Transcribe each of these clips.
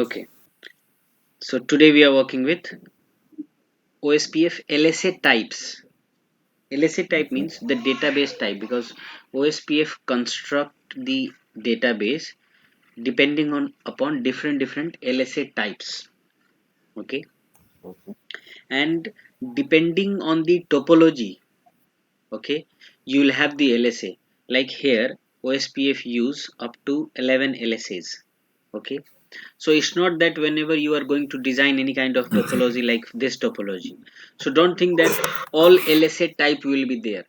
Okay, so today we are working with Ospf Lsa types. Lsa type means the database type, because Ospf construct the database depending on upon different Lsa types. Okay, Okay. and depending on the topology, okay, you will have the LSA. Like here, Ospf use up to 11 LSAs. Okay, so it's not that whenever you are going to design any kind of Okay. topology like this topology, so don't think that all LSA type will be there.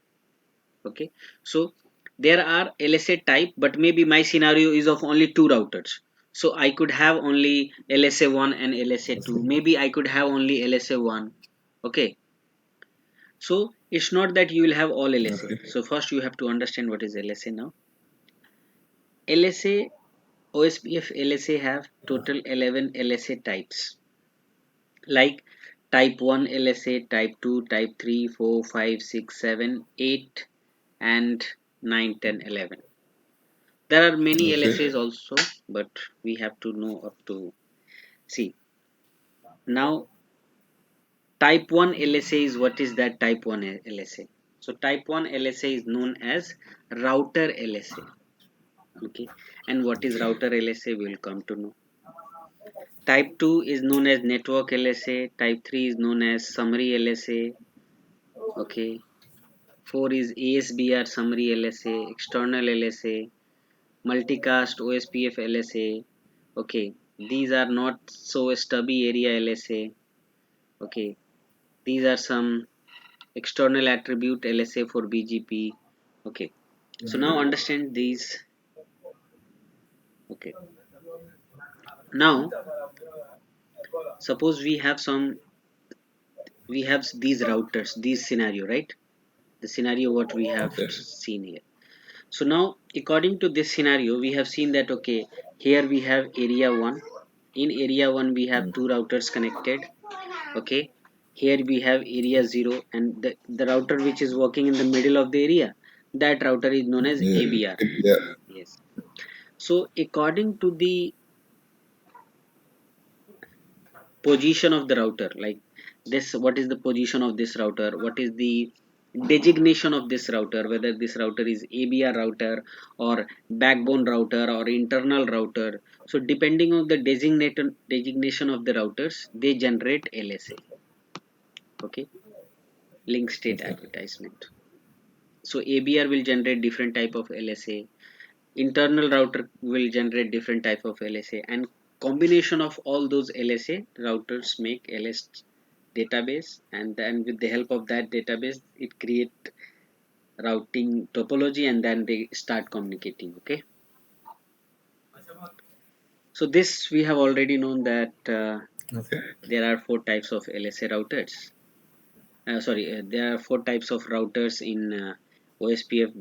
Okay, so there are LSA type, but maybe my scenario is of only two routers, so I could have only LSA1 and LSA2, Okay. maybe I could have only LSA1. Okay, so it's not that you will have all LSA. Okay. So first you have to understand what is LSA. Now LSA, OSPF LSA have total 11 LSA types, like type 1 LSA, type 2, type 3, 4, 5, 6, 7, 8, and 9, 10, 11. There are many Okay. LSAs also, but we have to know up to see. Now type 1 LSA is, what is that type 1 LSA? So type 1 LSA is known as router LSA. Okay, and what is router LSA we will come to know. Type 2 is known as network LSA, type 3 is known as summary LSA. Okay, 4 is ASBR summary LSA, external LSA, multicast OSPF LSA. Okay, these are not so stubby area LSA. Okay, these are some external attribute LSA for BGP. Okay, so now understand these. Okay, now suppose we have these routers, these scenario, right? The scenario what we have Okay. seen here. So now according to this scenario we have seen that, okay, here we have area 1. In area 1 we have two routers connected. Okay, here we have area 0, and the router which is working in the middle of the area, that router is known as Yeah. ABR. Yeah. Yes, so according to the position of the router, like this, what is the position of this router, what is the designation of this router, whether this router is ABR router or backbone router or internal router. So depending on the designation of the routers, they generate LSA. Okay, link state Okay. advertisement. So ABR will generate different type of LSA, internal router will generate different type of LSA, and combination of all those LSA routers make LS database, and then with the help of that database it create routing topology, and then they start communicating. Okay, so this we have already known that Okay. there are four types of LSA routers. There are four types of routers in OSPF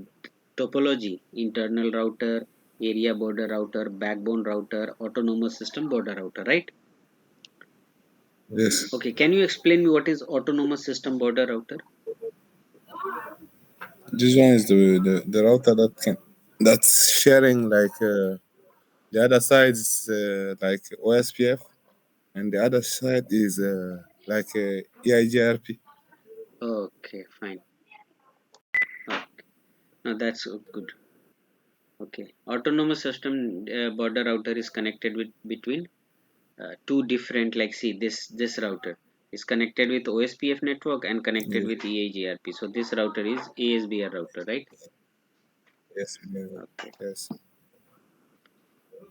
topology: internal router, area border router, backbone router, autonomous system border router, right? Yes. Okay, can you explain me what is autonomous system border router? This one is the router that's sharing like the other side is like OSPF and the other side is like EIGRP. Okay, fine. Okay, now that's good. Okay, autonomous system border router is connected with between two different, like, see, this router is connected with OSPF network and connected Yeah. with EIGRP. So this router is ASBR router, right? Yes. Yeah. Okay. Yes.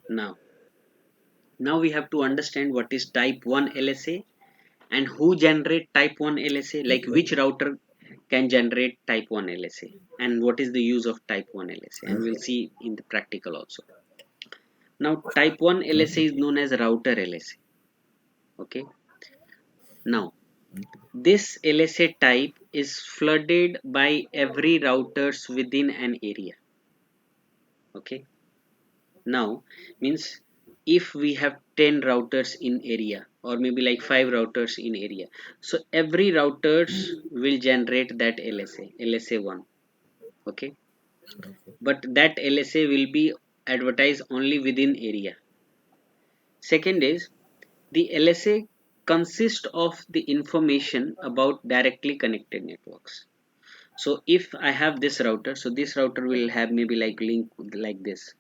Now we have to understand what is type 1 LSA and who generate type 1 LSA, like Okay. which router can generate type 1 LSA, and what is the use of type 1 LSA, and we'll Okay. see in the practical also. Now type 1 LSA Okay. is known as router LSA. Okay, now this LSA type is flooded by every routers within an area. Okay, now means if we have 10 routers in area, or maybe like 5 routers in area, so every routers will generate that LSA1. Okay, Okay. but that LSA will be advertised only within area. Second is the LSA consists of the information about directly connected networks. So if I have this router, so this router will have maybe like link like this,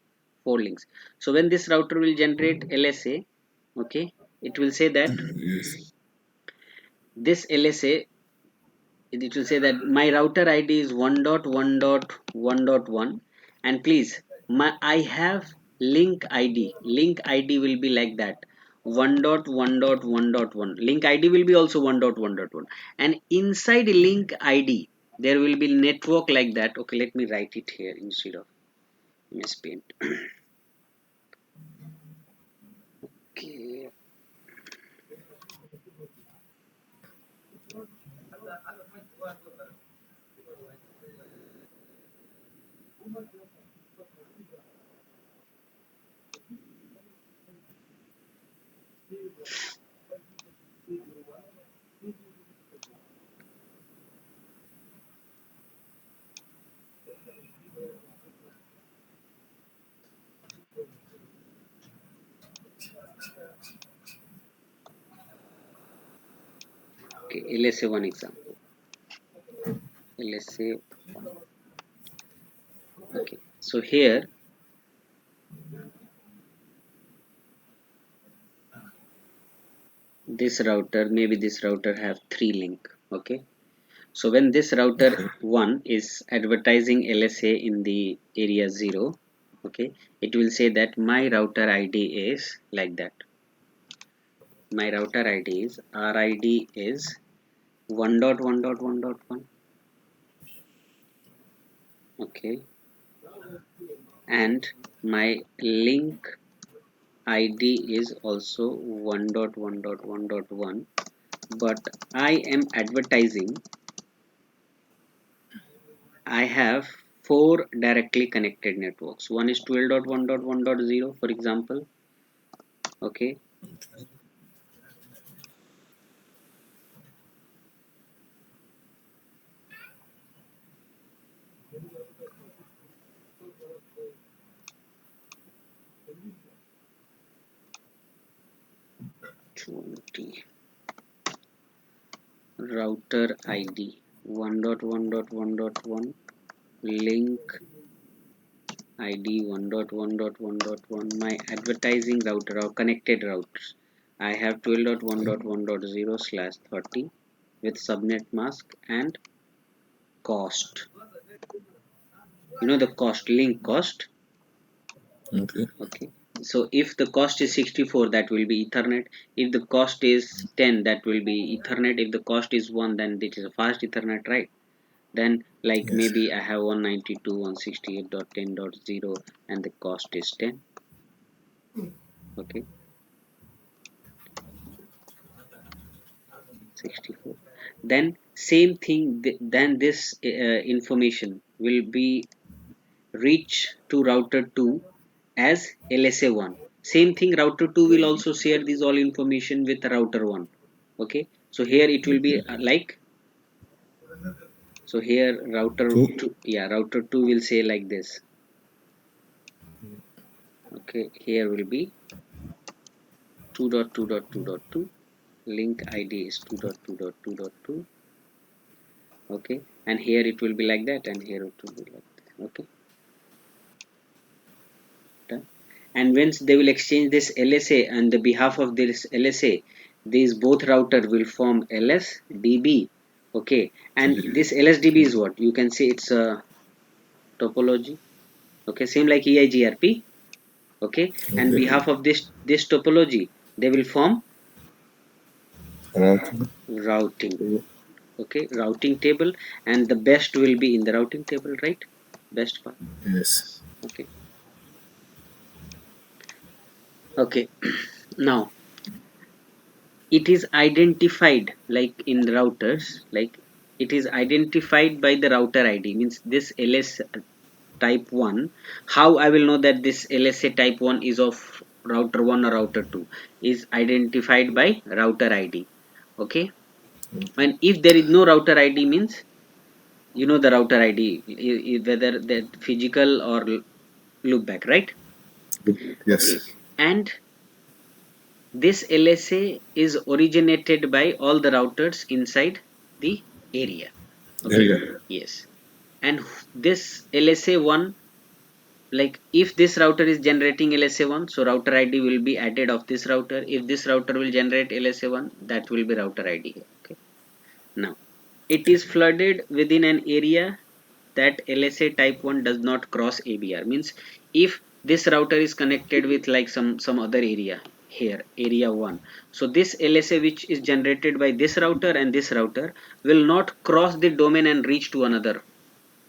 4 links. So when this router will generate LSA, okay, it will say that Yes. this LSA, it will say that my router ID is 1.1.1.1, and please, I have link ID will be like that, 1.1.1.1. Link ID will be also 1.1.1, and inside link ID there will be network like that. Okay, let me write it here instead of MS Paint. Okay, okay, LSA one example, LSA one. Okay, so here this router, maybe this router have 3 link. Okay, so when this router Okay. 1 is advertising LSA in the area 0, okay, it will say that my router ID is like that. My router ID is RID is 1.1.1.1. Okay, and my link ID is also 1.1.1.1, but I am advertising, I have 4 directly connected networks. One is 12.1.1.0, for example. Okay, 20. Router ID 1.1.1.1, link ID 1.1.1.1. My advertising router or connected routers, I have 12.1.1.0/30 with subnet mask and cost. You know the cost, link cost. Okay. Okay, so if the cost is 64, that will be Ethernet. If the cost is 10, that will be Ethernet. If the cost is 1, then it is a fast Ethernet, right? Then like Yes. maybe I have 192.168.10.0 and the cost is 10. Okay, 64. Then same thing, then this information will be reach to router 2 as LSA1. Same thing, router 2 will also share this all information with router 1. Okay, so here it will be Okay. like, so here router Two. 2, yeah, router 2 will say like this. Okay, here will be 2.2.2.2, link ID is 2.2.2.2. Okay, and here it will be like that, and here it will be like that. Okay, done. And once they will exchange this LSA, and the behalf of this LSA, these both router will form LSDB. Okay, and this LSDB is what you can say, it's a topology. Okay, same like EIGRP. Okay, and Okay. behalf of this topology, they will form Routing. routing. Okay, routing table, and the best will be in the routing table, right? Best part. Yes. Okay, okay. Now it is identified like in routers, like it is identified by the router ID, means this LS type 1. How I will know that this LSA type 1 is of router 1 or router 2 is identified by router ID. Okay, and if there is no router ID, means you know the router ID, whether the physical or loopback, right? Yes. Okay, and This LSA is originated by all the routers inside the area. Okay, area. yes. And this LSA1, like if this router is generating LSA1, so router ID will be added of this router. If this router will generate LSA1, that will be router ID here. Okay. Now, it is flooded within an area that LSA type 1 does not cross ABR. Means if this router is connected with like some other area here, area 1. So this LSA which is generated by this router and this router will not cross the domain and reach to another.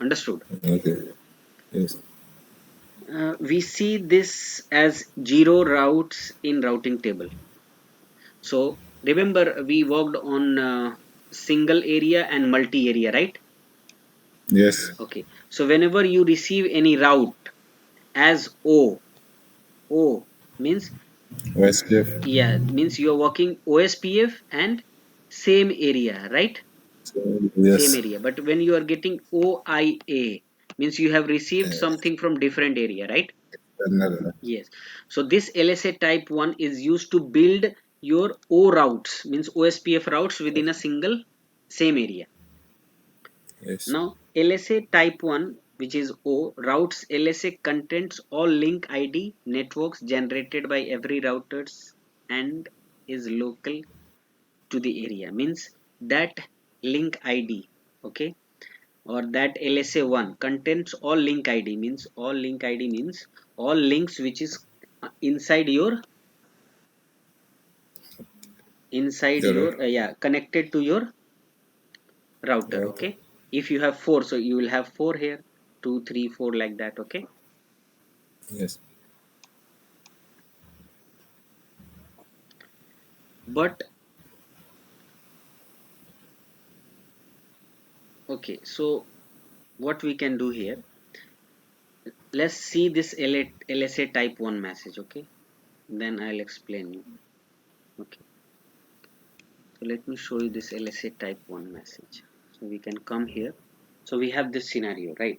Understood? Okay. Yes. We see this as zero routes in routing table. So remember we worked on single area and multi area, right? Yes. Okay. So whenever you receive any route as O means, OSPF. yeah, means you are working OSPF and same area, right? So, Same yes. area. But when you are getting OIA means you have received Uh, something from different area, right? another. Yes. So this LSA type 1 is used to build your O routes, means OSPF routes within a single same area. Yes. Now LSA type 1, which is O, routes LSA contains all link ID networks generated by every routers and is local to the area. Means that link ID, okay, or that LSA1 contains all link ID, means all link ID means all links which is inside your Your yeah, connected to your router. router. Okay, if you have 4, so you will have 4 here, 2 3 4 like that. Okay, Yes. but okay, so what we can do here, let's see this LSA type 1 message. Okay, then I'll explain you. Okay, so let me show you this LSA type 1 message. So we can come here. So we have this scenario, right?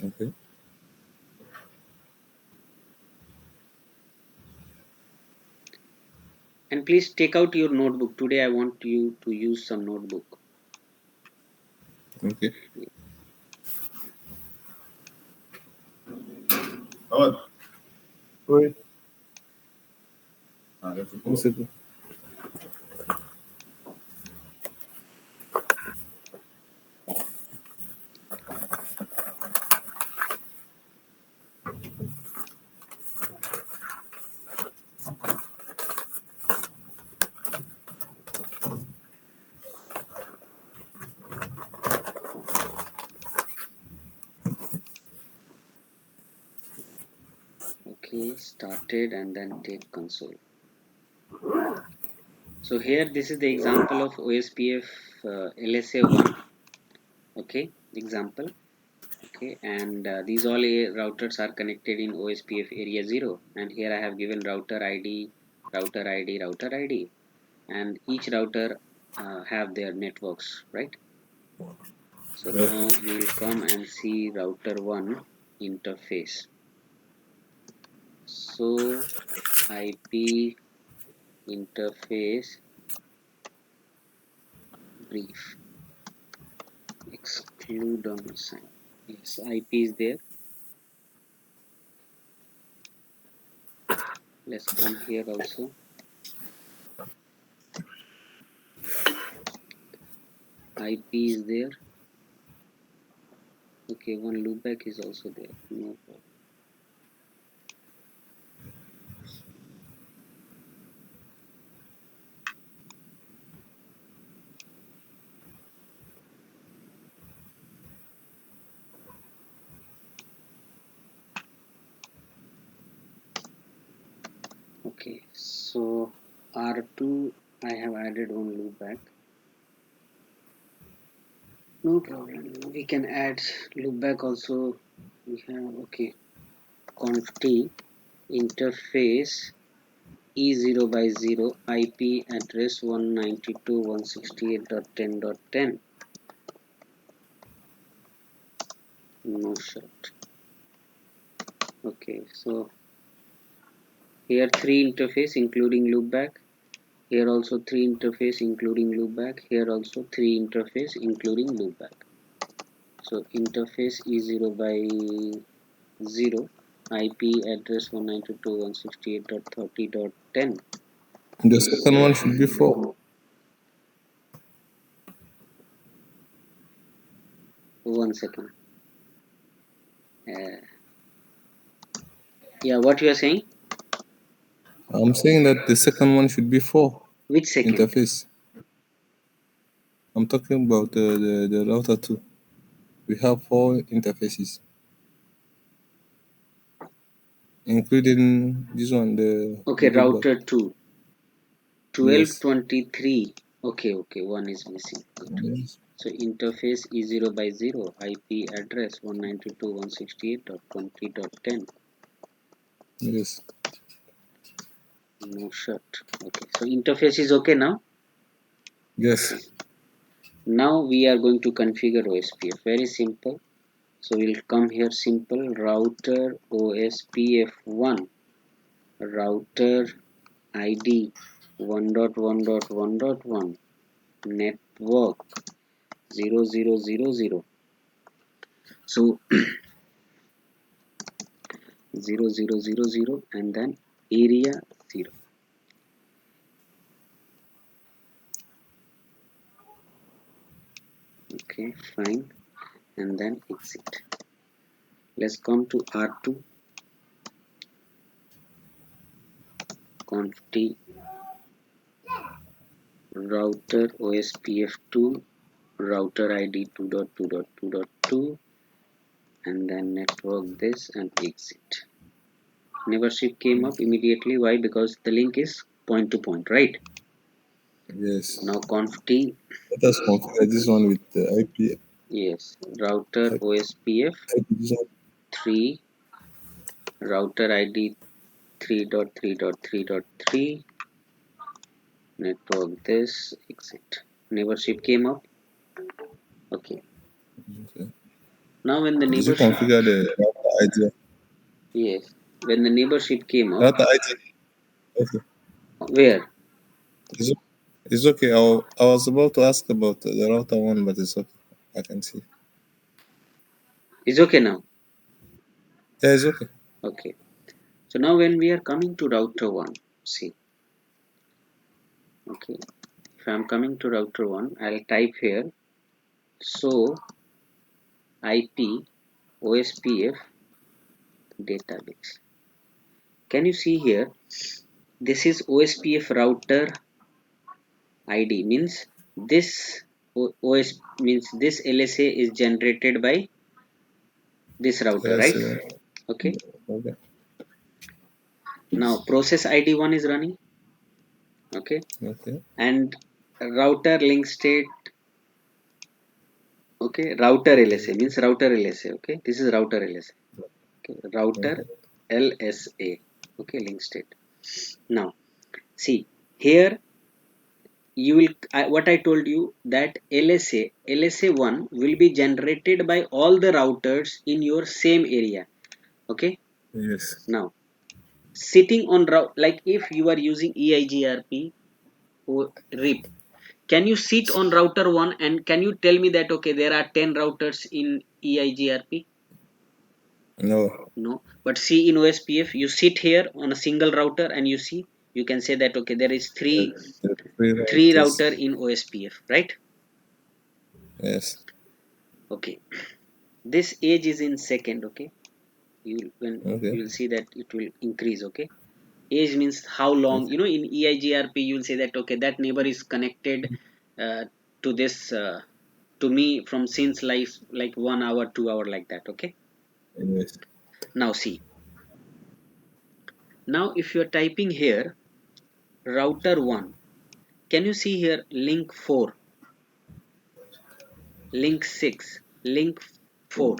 Okay. And please take out your notebook. Today I want you to use some notebook. Okay. Oh, wait. That's possible. Okay, started and then take console. So here this is the example of OSPF LSA1. Okay, example. Okay, and these all routers are connected in OSPF area 0, and here I have given router ID, router ID, router ID, and each router have their networks, right? So Okay. now we will come and see router 1 interface. So IP interface brief, exclude on assign. Yes, IP is there. Let's come here also. IP is there. Okay, one loopback is also there. No problem. Okay, so R2 I have added one loopback. No problem. We can add loopback also. We have okay. Conft interface E0 by 0 IP address 192.168.10.10. No shot. Okay, so Here 3 interface including loopback. Here also 3 interface including loopback. Here also 3 interface including loopback. So interface E0 by 0, IP address 192.168.30.10 The is second one should be 4. 1 second. Uh, yeah, what you are saying? I'm saying that the second one should be 4 Which second? interface. I'm talking about the router 2. We have 4 interfaces, including this one, the Okay, loopback. router 2. Yes. 1223. Okay, one is missing. Good. Yes. So interface E0 by 0, IP address 192.168.20.10. Yes. No shut. Okay, so interface is okay now. Yes. Now we are going to configure OSPF. Very simple. So we'll come here, simple router OSPF1 router ID 1.1.1.1 network 0000. So 0000 and then area 0. Okay, fine, and then exit. Let's come to R2 conft router OSPF2 router ID 2.2.2.2 and then network this and exit. Neighborship came up immediately. Why? Because the link is point to point, right? Yes. Now conft Let us configure this one with the IP. yes router OSPF IP this one. 3 router ID 3.3.3.3 network this exit. Neighborship came up. Okay. Okay. Now when the Did you neighborship, configure the router ID? yes, when the neighborship came up, Router ID. Okay. where It's, it's okay. I was about to ask about the router one, but it's okay. I can see. is okay now. Yeah, it's okay. Okay. So now when we are coming to router 1, see, okay, if I am coming to router 1, I'll type here so IP OSPF database. Can you see here? This is OSPF router ID means this OS means this LSA is generated by this router, Yes. right? Okay. Okay. Now process ID 1 is running. Okay. Okay. And router link state. Okay, router LSA means router LSA. Okay, this is router LSA. Okay, router Okay. LSA. Okay, link state. Now see here, you will what I told you, that LSA1 will be generated by all the routers in your same area. Okay. Yes. Now sitting on route, like if you are using EIGRP or RIP, can you sit on router 1 and can you tell me that okay, there are 10 routers in EIGRP? No. No. But see, in OSPF you sit here on a single router and you see, you can say that okay, there is The three three routers. router in OSPF, right? Yes. Okay, this age is in second. Okay, you when Okay. you will see that it will increase. Okay, age means how long, Okay. in EIGRP you will say that okay, that neighbor is connected uh, to this to me from since like 1 hour 2 hour like that. Okay. Yes. Now see, now if you are typing here router 1, can you see here link 4, link 6, link 4,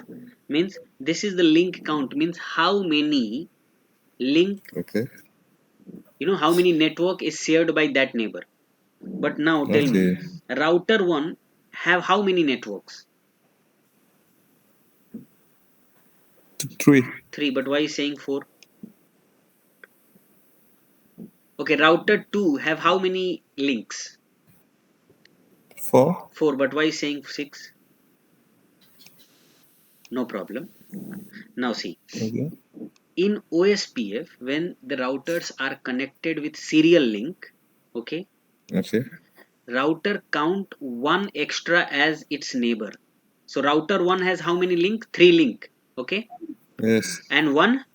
means this is the link count, means how many link, Okay. how many network is shared by that neighbor. But now tell me, Okay. router 1 have how many networks? Three. 3, but why is saying 4? Okay, router 2 have how many links? 4. 4, but why is saying 6? No problem. Now see, Okay. in OSPF, when the routers are connected with serial link, okay, Okay. router count one extra as its neighbor. So router 1 has how many link? 3 link, okay, Yes. and one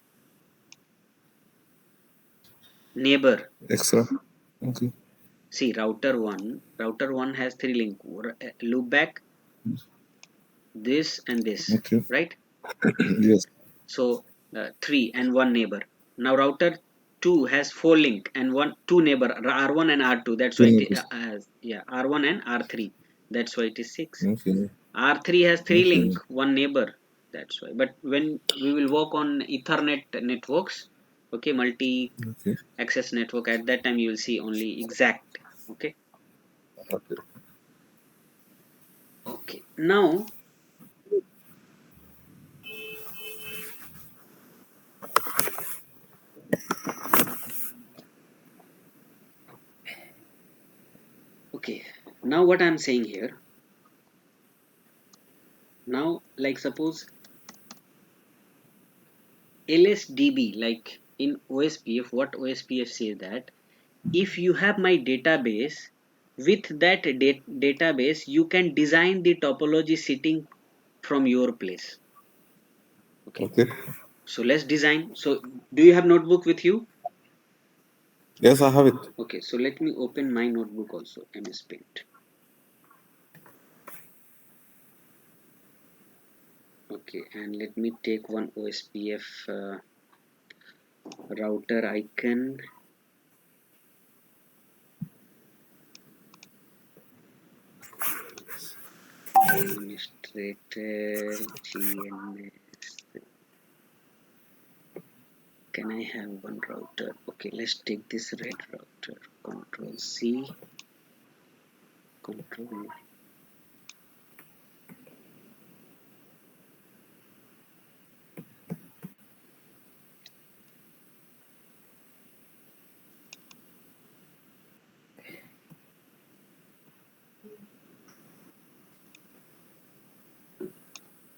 neighbor. Extra. Okay. See, router 1 has 3 link, loop back, this and this, Okay. right? Yes. So 3 and one neighbor. Now router 2 has 4 link and two neighbor, R1 and R2. That's why it Okay. yeah, R1 and R3. That's why it is 6. Okay. R3 has 3 link, Okay. one neighbor. That's why. But when we will work on Ethernet networks, okay, multi Okay. access network, at that time you will see only exact. Okay. Okay. Okay. Now, okay. Now what I'm saying here. Now, like suppose LSDB, like in OSPF, what OSPF says that if you have my database, with that database, you can design the topology sitting from your place. Okay, Okay. so let's design. So, do you have notebook with you? Yes, I have it. Okay, so let me open my notebook also, MS Paint. Okay, and let me take one OSPF router icon. Administrator GNS. Can I have one router? Okay, let's take this red router. Control C, Control.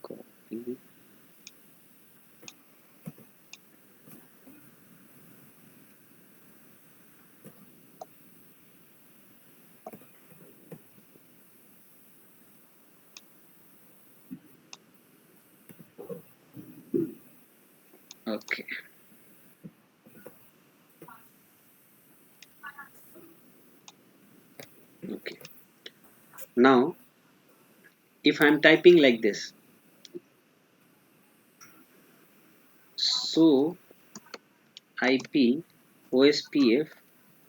Copy. Okay, okay. Now, if I'm typing like this, so IP OSPF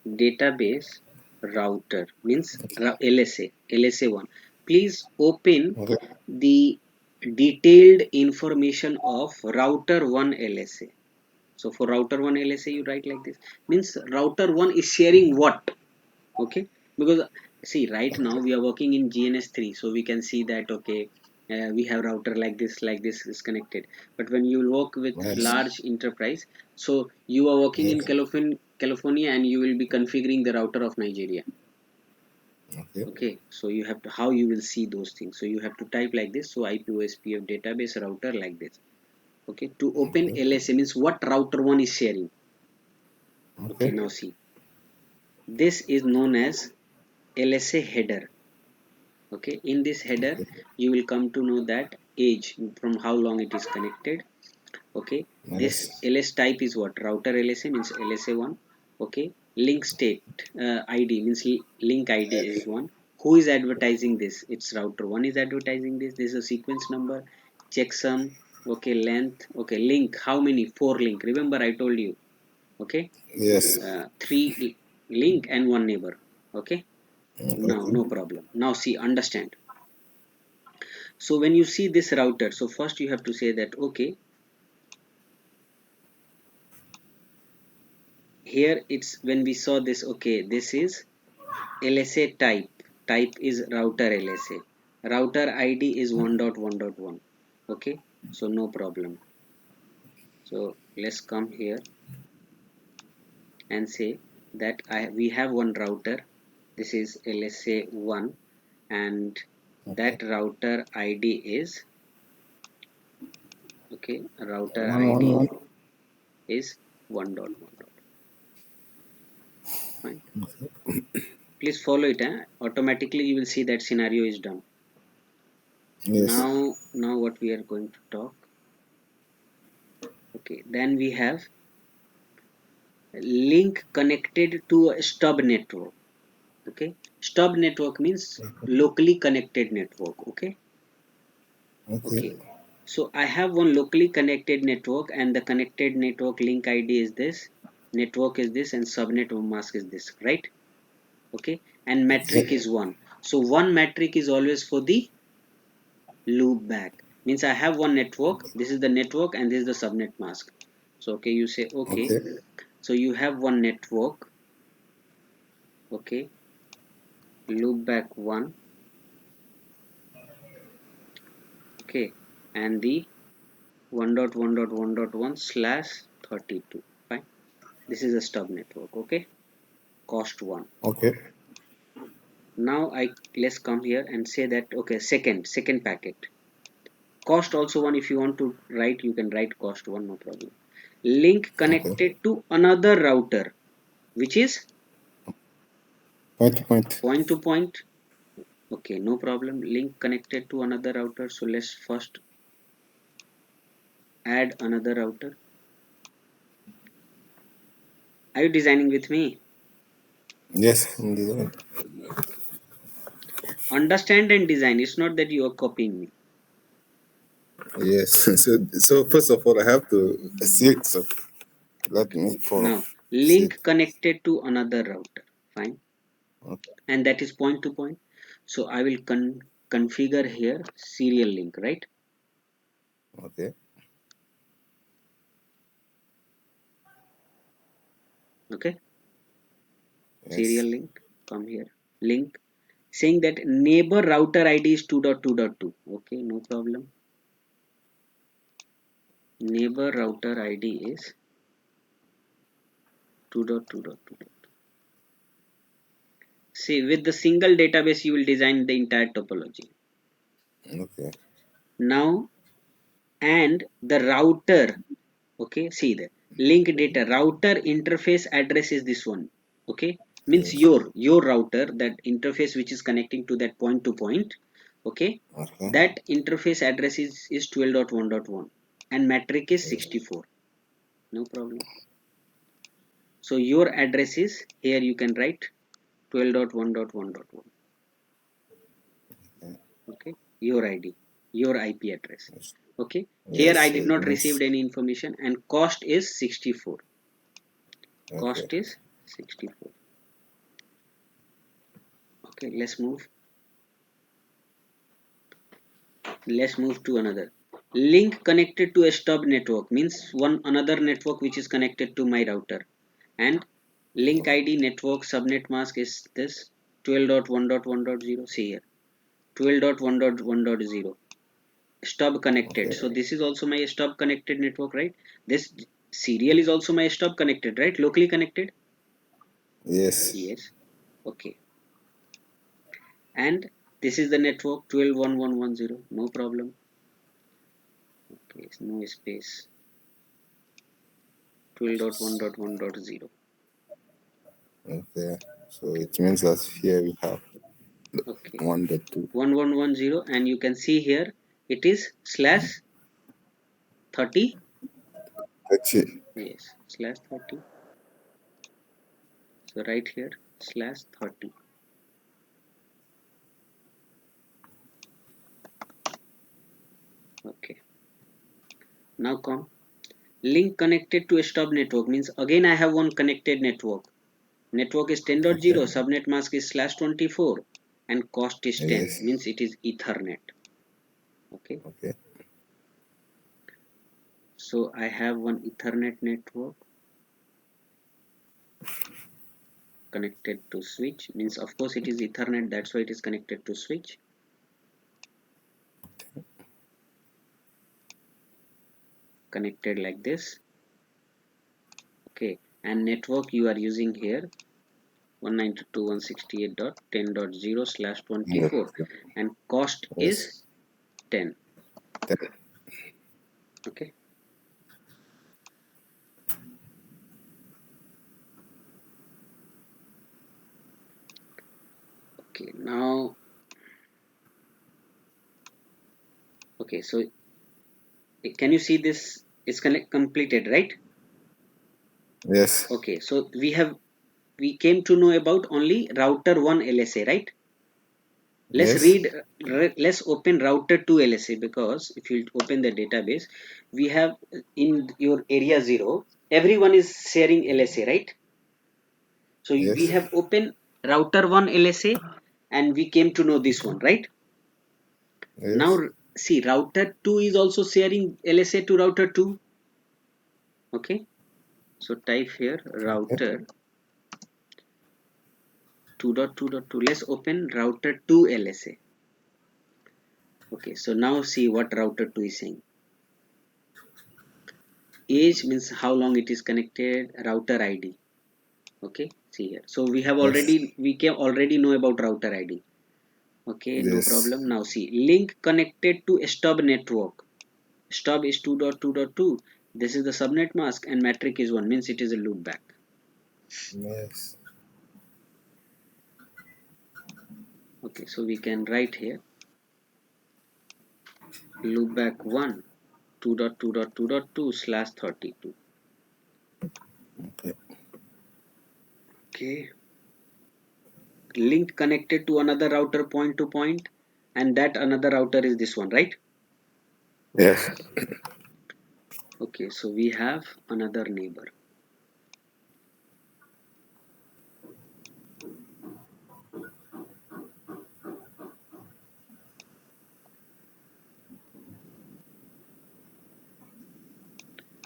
database router means LSA1. Please open Okay. the detailed information of router 1 LSA. So for router 1 LSA, you write like this. Means router 1 is sharing what? Okay, because see, right now we are working in GNS3, so we can see that okay, we have router like this is connected. But when you work with Yes. large enterprise, so you are working in Yes. California and you will be configuring the router of Nigeria. Okay. Okay, so you have to, how you will see those things, so you have to type like this. So IPOSPF database router like this. Okay, to open Okay. LSA means what router 1 is sharing. Okay, Okay. now see, this is known as LSA header. Okay, in this header Okay. you will come to know that age, from how long it is connected. Okay, this Yes. ls type is what? Router LSA means LSA1. Okay, link state, id means link id is ID. one. Who is advertising this? It's router 1 is advertising this. This is a sequence number, checksum. Okay, length. Okay, link, how many? 4 link, remember I told you. Okay, Yes. 3 link and one neighbor. Okay, now Okay. no problem. Now see, understand. So when you see this router, so first you have to say that okay, here it's when we saw this, okay, this is LSA type. Type is router LSA. Router ID is 1.1.1. Okay, so no problem. So let's come here and say. that we have one router. This is LSA1, and Okay. that router ID is, okay, router One, one, ID one. is 1.1. Fine. Please follow it. Automatically you will see that scenario is done. Yes. Now what we are going to talk. Okay, then we have link connected to a stub network. Okay, stub network means locally connected network. Okay. Okay. Okay, so I have one locally connected network, and the connected network link ID is this, network is this, and subnet mask is this, right? Okay, and metric Okay. is 1. So one metric is always for the loop back. Means I have one network, this is the network, and this is the subnet mask. So okay, you say okay, Okay. so you have one network, okay, loop back 1, okay, and the 1.1.1.1/32. Fine, this is a stub network. Okay, cost 1. Okay. Now let's come here and say that, okay, second packet, cost also 1. If you want to write, you can write cost 1, no problem. Link Okay. connected to another router, which is Point to point. point to point. Okay, no problem. Link connected to another router. So let's first add another router. Are you designing with me? Yes. Indeed. Okay. Understand and design. It's not that you are copying me. Yes. So first of all, I have to see it. So let me follow. Now, See it. link connected to another router. Fine. Okay. And that is point to point. So I will configure here serial link, right? Okay. Okay. Serial Yes. link. Come here. Link saying that neighbor router ID is 2.2.2. Okay, no problem. Neighbor router ID is 2.2.2. See, with the single database, you will design the entire topology. Okay. Now, and the router, okay, see the link data router interface address is this one. Okay, means Yes. your router, that interface which is connecting to that point to point. Okay, Okay. that interface address is 12.1.1, and metric is Yes. 64. No problem. So your address is here, you can write 12.1.1.1. Okay. Okay, your ID, your IP address. Yes. Okay, here Yes. I So did it not means received any information, and cost is 64. okay. Cost is 64. Okay, let's move to another. Link connected to a stub network means one another network which is connected to my router, and link ID network subnet mask is this 12.1.1.0. See here, 12.1.1.0 stub connected. Okay. So this is also my stub connected network, right? This serial is also my stub connected, right? Locally connected. Yes. Yes. Okay, and this is the network 12.1.1.1.0. No problem. Okay, no space. 12.1.1.0. Okay. So it means that here we have Okay, 1.2. 1110, and you can see here it is slash 30. That's it. Yes, slash 30. So right here slash 30. Okay, now come link connected to a stub network means again I have one connected network. Network is Okay. 10.0, subnet mask is slash 24, and cost is 10, Yes. means it is Ethernet. Okay, Okay. so I have one Ethernet network connected to switch, means of course it is Ethernet, that's why it is connected to switch. Connected like this. Okay, and network you are using here 192.168.10.0/24, and cost is Yes. 10. Okay. Okay, now, okay, so can you see this is completed, right? Yes. Okay, so we came to know about only router 1 LSA, right? Let's Yes. let's open router 2 LSA, because if you open the database, we have in your area 0, everyone is sharing LSA, right? So we Yes. have opened router 1 LSA and we came to know this one, right? Now Yes. see, router 2 is also sharing LSA to router 2. Okay, so type here Okay. router 2.2.2. Let's open router 2 LSA. Okay, so now see what router 2 is saying. Age means how long it is connected, router ID. Okay, see here. So we have Yes. we can already know about router ID. Okay, no Yes. problem. Now see, link connected to stub network. Stub is 2.2.2. This is the subnet mask and metric is 1, means it is a loopback. Yes. Okay, so we can write here loopback 1 2.2.2.2/32. Okay. Okay, link connected to another router point to point, and that another router is this one, right? Yes. Okay, so we have another neighbor.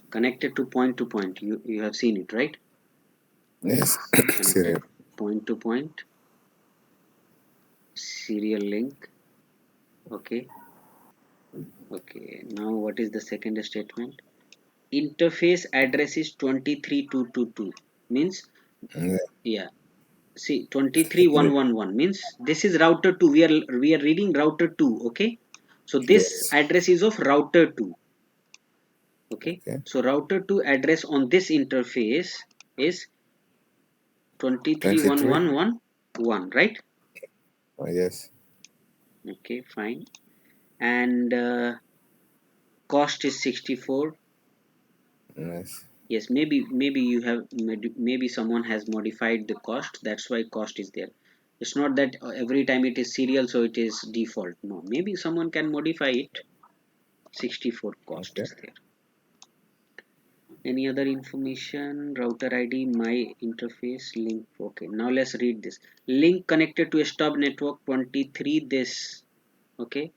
Connected to point. You have seen it, right? Yes. Connected Serial. point to point, serial link. Okay. Okay, now what is the second statement? Interface address is 23222, means, Yeah. yeah, see, 23111 means this is router 2. We are reading router 2. Okay, so this Yes. address is of router 2. Okay, Okay. so router 2 address on this interface is 23. 23111, right? Oh, yes. Okay, fine. And cost is 64. Yes. Yes, maybe you have maybe someone has modified the cost, that's why cost is there. It's not that every time it is serial so it is default. No, maybe someone can modify it. 64 cost Okay. is there. Any other information? Router ID, my interface, link. Okay, now let's read this. Link connected to a stub network 23 this. Okay,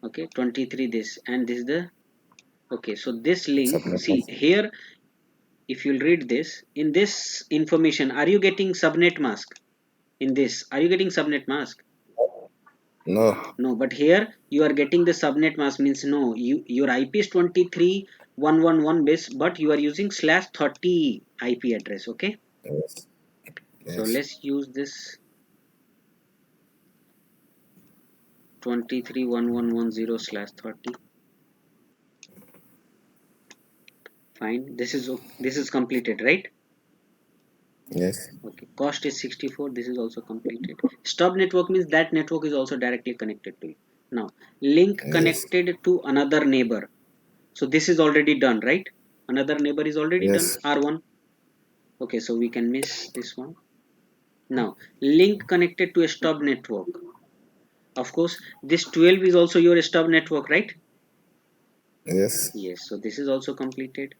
okay, 23 this, and this is the, okay, so this link, Subnet see mask. here, if you'll read this, in this information, are you getting subnet mask? In this, are you getting subnet mask? No. No, but here you are getting the subnet mask, means no, your IP is 23.111 base, but you are using /30 IP address. Okay, Yes. so Yes. let's use this 23.110/30. Fine, this is completed, right? Yes. Okay, cost is 64. This is also completed. Stub network means that network is also directly connected to you. Now, link Yes. connected to another neighbor. So this is already done, right? Another neighbor is already done, Yes. R1. Okay, so we can miss this one. Now, link connected to a stub network. Of course, this 12 is also your stub network, right? Yes. Yes, so this is also completed.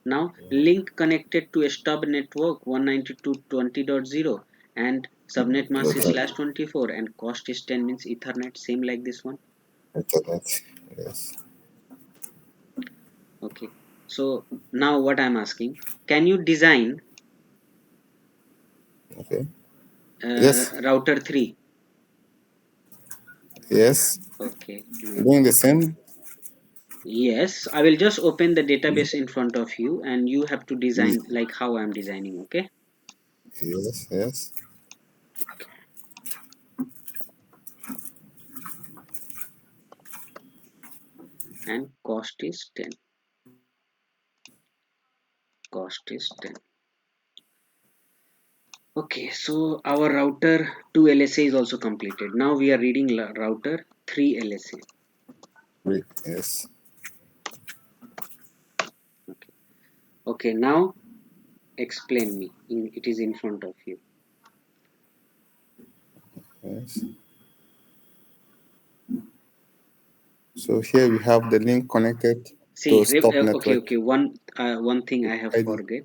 Now, link connected to a stub network 192.20.0 and subnet mask is Okay. /24 and cost is 10, means Ethernet, same like this one. Internet. Yes. Okay, so now what I'm asking, can you design Okay. Yes. router 3? Yes. Okay, no Doing the problem. same. Yes, I will just open the database in front of you and you have to design like how I'm designing, okay? Yes, yes. And cost is 10. Cost is 10. Okay, so our router 2 LSA is also completed. Now we are reading router 3 LSA. Wait, yes, Okay. Okay, now explain me. It is in front of you. yes. So here we have the link connected See, to stop okay, network okay. One thing I have ID. forget.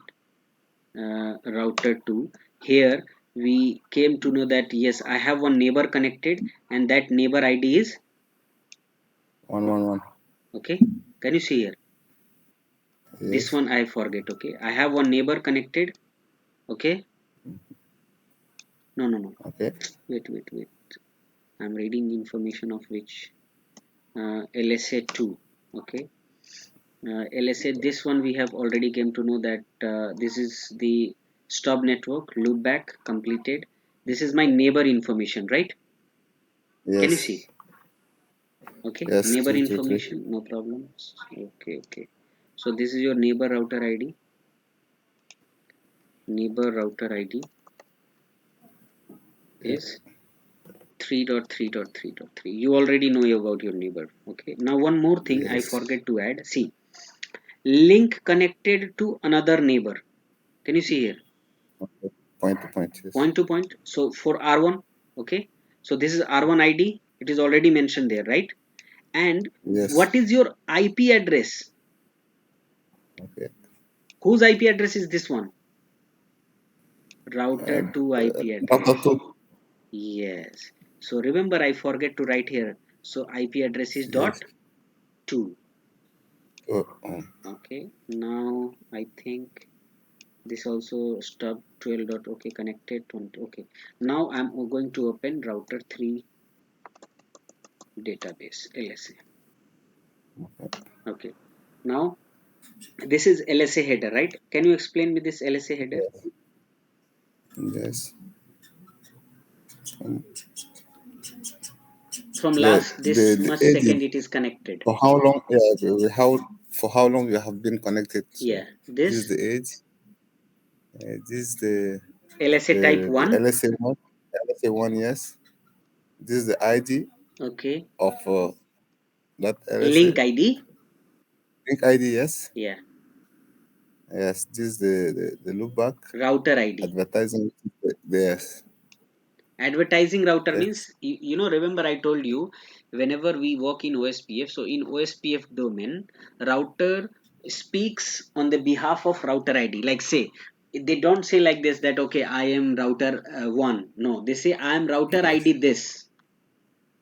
Router 2. Here we came to know that yes, I have one neighbor connected and that neighbor ID is 111. okay. Can you see here? This Yes. one I forget. Okay, I have one neighbor connected. Okay, no, no, no. Okay. Wait. I'm reading information of which LSA 2. Okay, LSA this one we have already came to know that this is the stub network loopback completed. This is my neighbor information, right? Can you see? Yes. Okay, Yes. neighbor 323. information, no problems. Okay. So this is your neighbor router ID. Neighbor router ID Yeah. is 3.3.3.3. You already know about your neighbor. Okay, now one more thing I Yes. forget to add. See, link connected to another neighbor. Can you see here? Okay. Point to point. Yes. Point to point. So for R1, okay, so this is R1 ID. It is already mentioned there, right? And Yes. what is your IP address? Okay. Whose IP address is this one? Router 2 IP After address. two. Yes. So remember, I forget to write here. So IP address is Yes. dot 2. Oh, Okay. Now I think this also stub 12 dot okay connected 20. Okay. Now I'm going to open router 3 database LSA. Okay. Now this is LSA header, right? Can you explain me this LSA header? yes. Um, From the last this the much age second it is connected. for how long? Yeah. How for how long you have been connected? So Yeah. this is This the age. This is LSA type the 1. LSA one. LSA one. Yes. This is the ID Okay. of that LSA. Link ID. Link ID. Yes. Yeah. Yes. This is the loopback Router ID. advertising. Yes. Advertising router means Yes. remember I told you whenever we work in ospf, so in ospf domain router speaks on the behalf of router id, like say they don't say like this that okay I am router 1. No, they say I am router Yes. id this.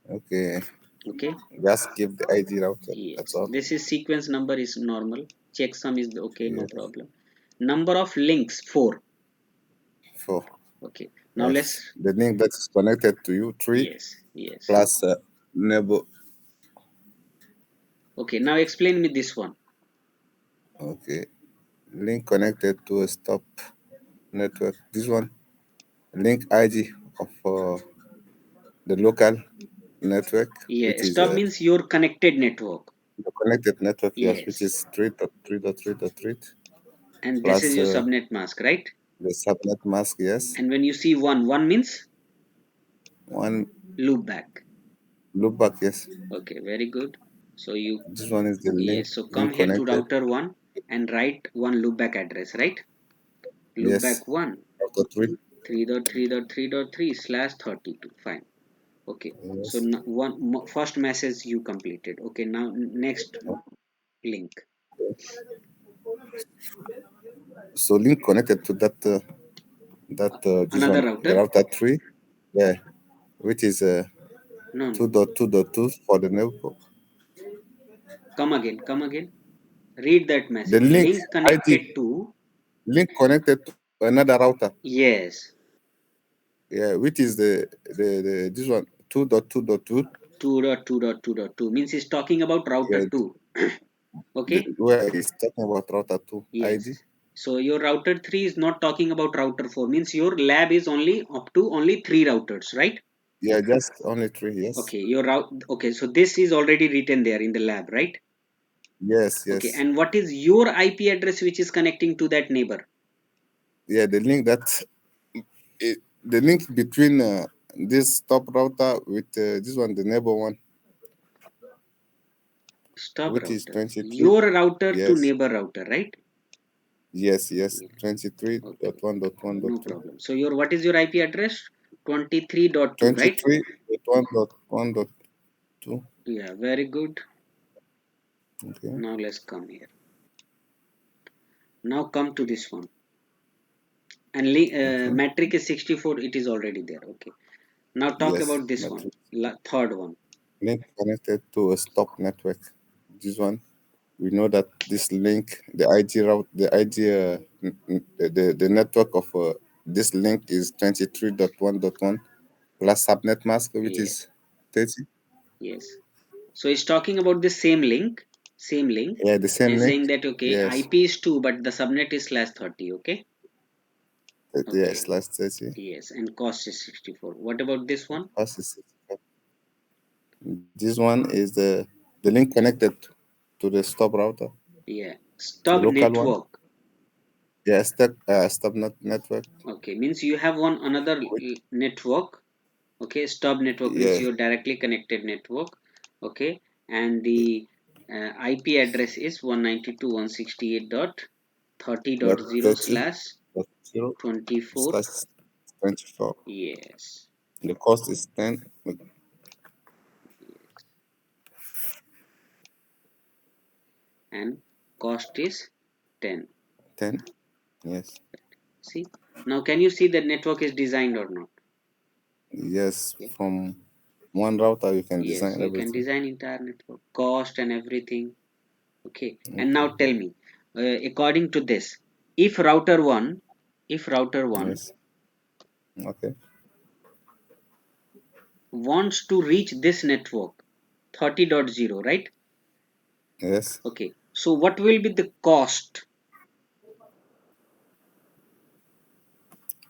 Okay. Okay. Just give the ID router. Yes, That's all. this is sequence number is normal. Checksum is okay, no Yes. problem. Number of links 4. Four. Okay, now let's. Yes. The link that is connected to you, three, Yes. plus neighbor. Okay, now explain me this one. Okay. Link connected to a stop network. This one, link ID of the local network, Yeah, which is stub means your connected network. the connected network, yes, which Yes, is 3.3.3.3, and this is plus your subnet mask, right? the subnet mask, yes. And when you see one means One loopback. loopback, yes. Okay, very good. So you, This one is the yes, so come link here to connected, router 1 and write one loopback address, right? yes. Loopback 1 After three, 3.3.3.3/32. Fine. Okay. So yes. first message you completed. Okay, now next link. So link connected to this Another one, the router. router three, yeah, which is No, no. 2.2.2 for the network. Come again. Read that The message. link Link ID connected to. link connected to another router, Yes. yeah, which is the this one 2.2.2, 2.2.2.2 means it's talking about router yeah, 2. Okay. Where it's talking about router 2 Yes. ID. So your router 3 is not talking about router 4, means your lab is only up to only 3 routers, right? Yeah, just only 3. Yes. Okay, your route. Okay, so this is already written there in the lab, right? Yes. Okay, Yes. and what is your IP address which is connecting to that neighbor? Yeah, the link the link between this top router with this one, the neighbor one, Stub which is router. 23. Your router to Yes. neighbor router, right? Yes. Yes. Yeah. Okay, 23.1.1.3. no problem. So your what is your IP address? 23.2, right? 23.1.1.2. Yeah, very good. Okay. Now let's come here. Now come to this one. And Okay. metric is 64. It is already there. Okay. Now talk Yes. about this one. Matrix. Third one. Link connected to a stop network. This one, we know that this link, the IG route, the IG, the network of this link is 23.1.1 plus subnet mask, which Yeah. is 30. Yes. So it's talking about the same link. Same link. Yeah, the same And link. saying that okay, Yes. IP is 2, but the subnet is /30. Okay. Yeah, Okay. slash 30. Yes. And cost is 64. What about this one? Plus is 65. This one is the link connected to the stop router, Yeah. the Stub local one. network. Yeah, stop network. Okay. Means you have one another Which, network. Okay. Stub network means yeah, your directly connected network. Okay. And the IP address is 192.168.30.0 30 slash dot 0 24. slash 24. Yes. The cost is 10. And cost is 10. 10. Yes. See, now can you see that network is designed or not? Yes. Okay. From one router, you can Yes, design you can everything. design entire network, cost and everything. Okay, and now Okay. tell me, according to this, if router 1, if router 1 Yes. Okay. wants to reach this network 30.0, right? Yes. Okay, so what will be the cost?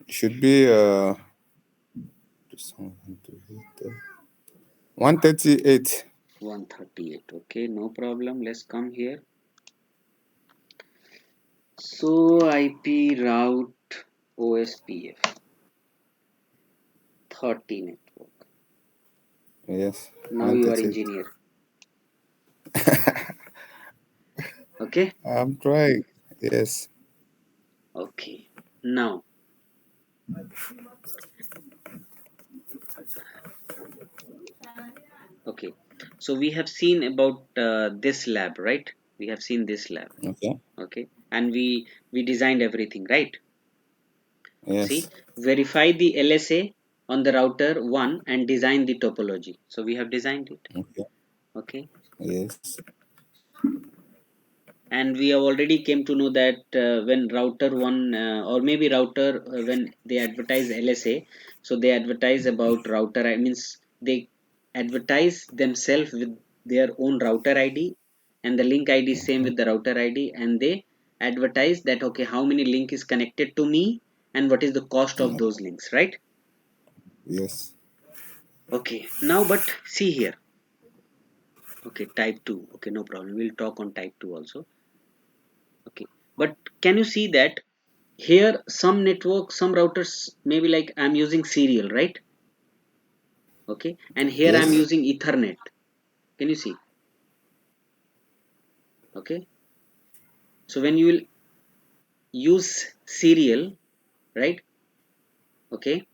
Should be 138. 138. Okay, no problem. Let's come here. So IP route OSPF 30 network. Yes. Now you are 138. engineer. Okay. I'm trying. Yes. Okay. Now, okay. So we have seen about this lab, right? We have seen this lab. Okay. Okay. And we designed everything, right? See, Yes. verify the LSA on the router 1 and design the topology. So we have designed it. Okay. Okay. Yes. And we have already came to know that when router 1 or maybe router when they advertise LSA, so they advertise about router, I means they advertise themselves with their own router ID, and the link ID is same with the router ID, and they advertise that okay, how many link is connected to me and what is the cost of those links, right? Yes. Okay, now but see here. Okay, type 2. Okay, no problem, we'll talk on type 2 also. Okay, but can you see that here some network, some routers, maybe like I'm using serial, right? Okay, and here I'm Yes. using Ethernet. Can you see? Okay, so when you will use serial, right? Okay,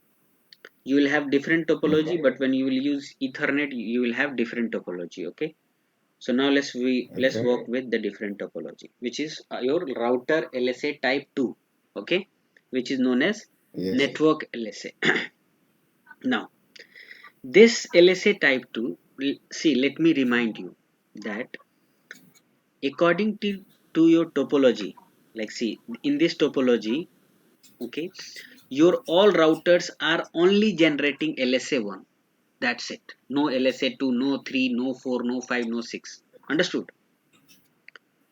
you will have different topology, Okay. but when you will use Ethernet, you will have different topology. Okay, so now let's Okay. work with the different topology, which is your router LSA type 2. Okay, which is known as Yes. network LSA. Now this LSA type 2, see, let me remind you that according to your topology, like see, in this topology, okay, your all routers are only generating LSA 1. That's it. No LSA 2, no 3, no 4, no 5, no 6. Understood?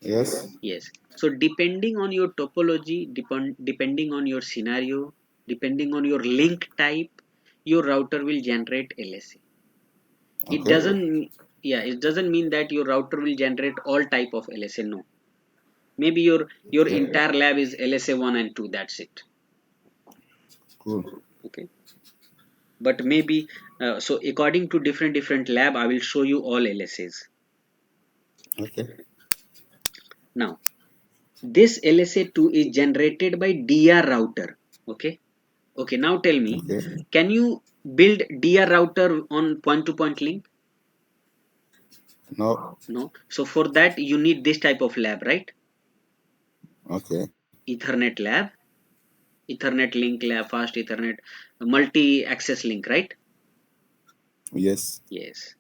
Yes. Yes. So depending on your topology, depending on your scenario, depending on your link type, your router will generate LSA. It Okay. doesn't, yeah, it doesn't mean that your router will generate all type of LSA. No. Maybe your Okay. entire lab is LSA 1 and 2. That's it. Cool. Okay. But maybe so according to different lab, I will show you all LSAs. Okay. Now this LSA2 is generated by DR router. Okay. Okay, now tell me, Okay. can you build DR router on point-to-point link? No. No. So for that you need this type of lab, right? Okay. Ethernet lab, Ethernet link lab, fast Ethernet, multi-access link, right? Yes. Yes.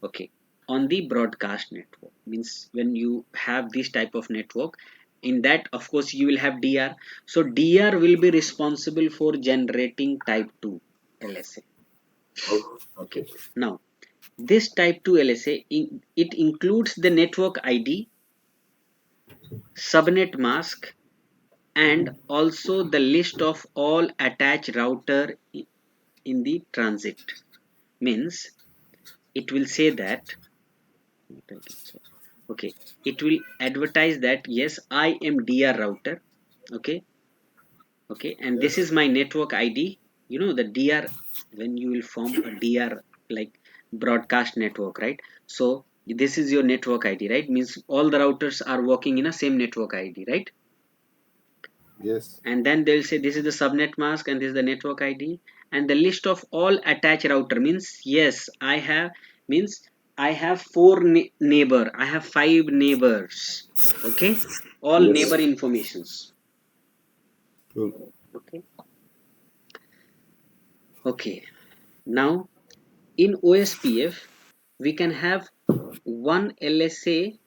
Okay. On the broadcast network means when you have this type of network, in that of course you will have DR. So DR will be responsible for generating type 2 LSA. Okay. Okay. Now this type 2 LSA, it includes the network ID, subnet mask, and also the list of all attached router in the transit. Means it will say that, okay, it will advertise that yes, I am DR router. Okay. Okay, and this Yes. is my network ID. You know the DR, when you will form a DR like broadcast network, right? So this is your network ID, right? Means all the routers are working in a same network ID, right? Yes. And then they'll say this is the subnet mask and this is the network ID, and the list of all attached router means yes, I have, means I have four neighbor, I have five neighbors. Okay, all neighbor Yes. informations. Cool. Okay. Okay, now in OSPF we can have one LSA,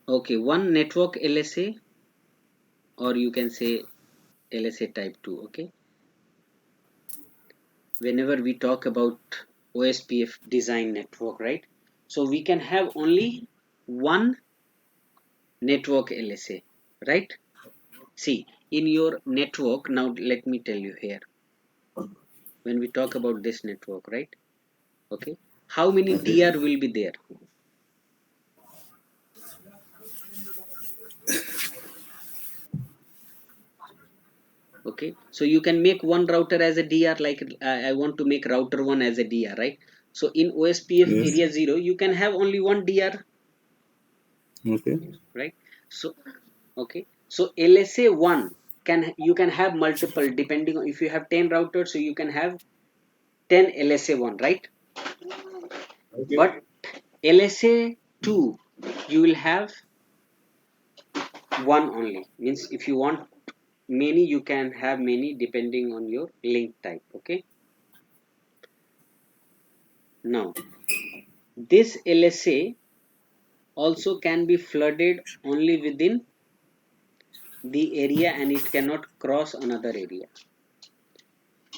okay, one network LSA, or you can say LSA type 2. Okay, whenever we talk about OSPF design network, right? So we can have only one network LSA, right? See, in your network, now let me tell you here, when we talk about this network, right? Okay, how many Okay. DR will be there? Okay, so you can make one router as a DR, like I want to make router 1 as a DR, right? So in OSPF Yes. area 0 you can have only one DR, Okay. right? So okay, so LSA 1 can, you can have multiple depending on, if you have 10 routers, so you can have 10 LSA 1, right? Okay. But LSA 2 you will have one only, means if you want many you can have many depending on your link type. Okay, now this LSA also can be flooded only within the area and it cannot cross another area.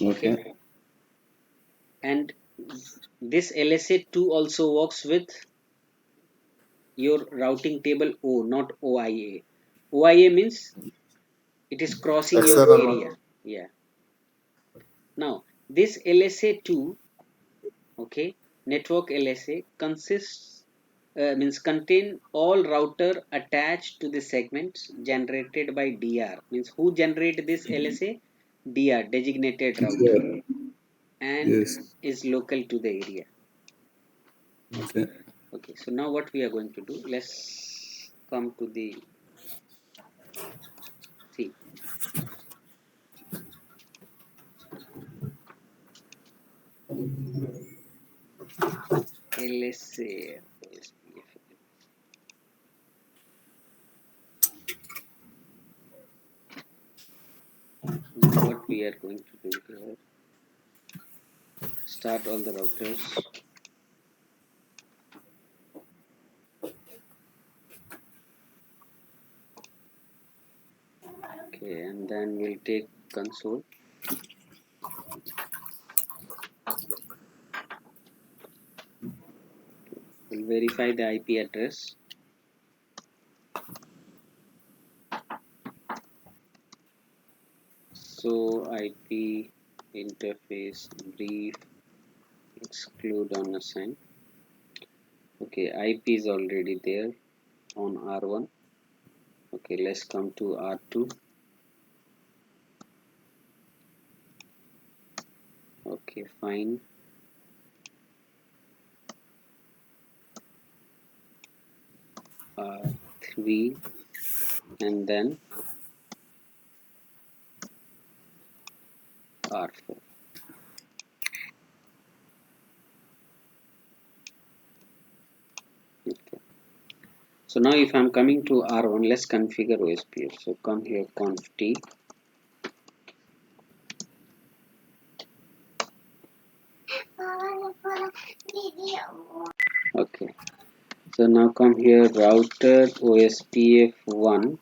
Okay, Okay. and this LSA2 also works with your routing table O, not OIA. OIA means it is crossing your area. External. Yeah. Now this LSA2, okay, network LSA consists, means contain all router attached to the segments generated by DR. Means who generate this LSA? DR, designated router, Yeah. and Yes. is local to the area. Okay. Okay, so now what we are going to do, let's come to the, see, LSA, now what we are going to do here, start all the routers. Okay, and then we'll take console. We'll verify the IP address. so IP interface brief exclude unassign. Okay, IP is already there on R1. Okay, let's come to R2. Okay, fine. R3 and then R4. Okay. So now if I'm coming to R1, let's configure OSPF. So come here, conf t. Okay. So now come here, router OSPF1.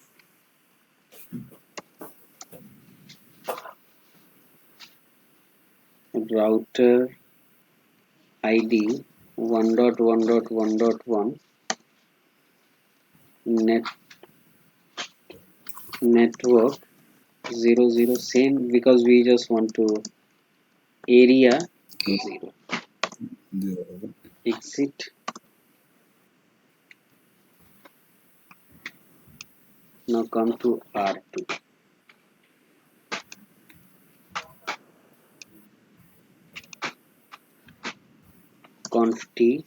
Router ID 1.1.1.1 network 00, same because we just want to area 0. Exit. Now come to R2. Conf t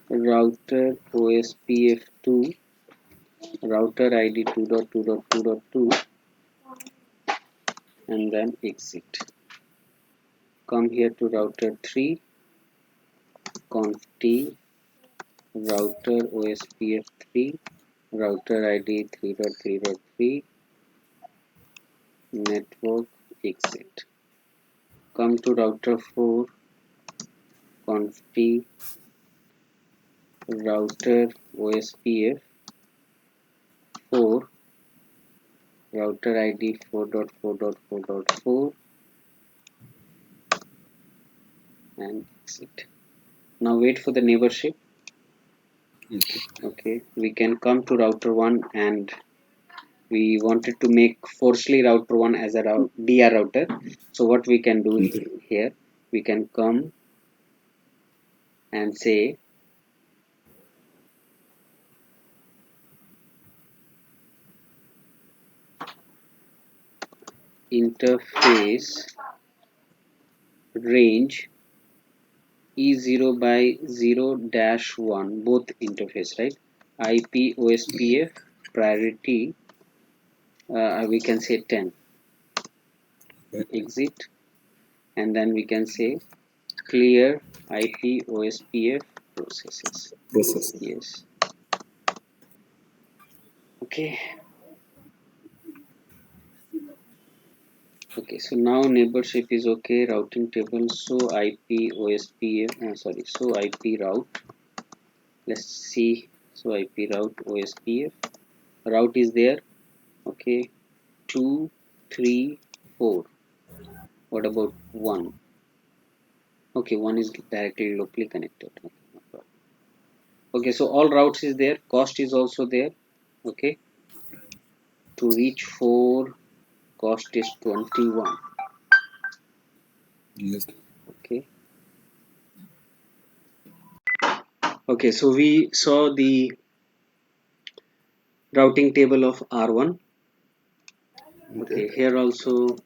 router OSPF2 router ID 2.2.2.2 and then exit. Come here to router 3 conf t router OSPF3 router ID 3.3.3 network exit. Come to router 4 conf t router OSPF 4 router ID 4.4.4.4 and exit. Now wait for the neighborship. Okay, we can come to router 1 and we wanted to make forcefully router 1 as a DR router. So what we can do here, we can come and say interface range E0 by 0-1, both interface, right? IP OSPF priority, we can say 10. Exit, and then we can say clear IP OSPF processes. Yes. Okay. Okay, so now neighborship is okay. Routing table, so IP OSPF, so IP route. Let's see. So IP route OSPF. Route is there. Okay, 2, 3, 4. What about 1? Okay, 1 is directly locally connected. Okay, no problem. Okay, so all routes is there. Cost is also there. Okay, to reach 4, cost is 21. Yes. Okay. Okay, so we saw the routing table of R1. Okay, here also,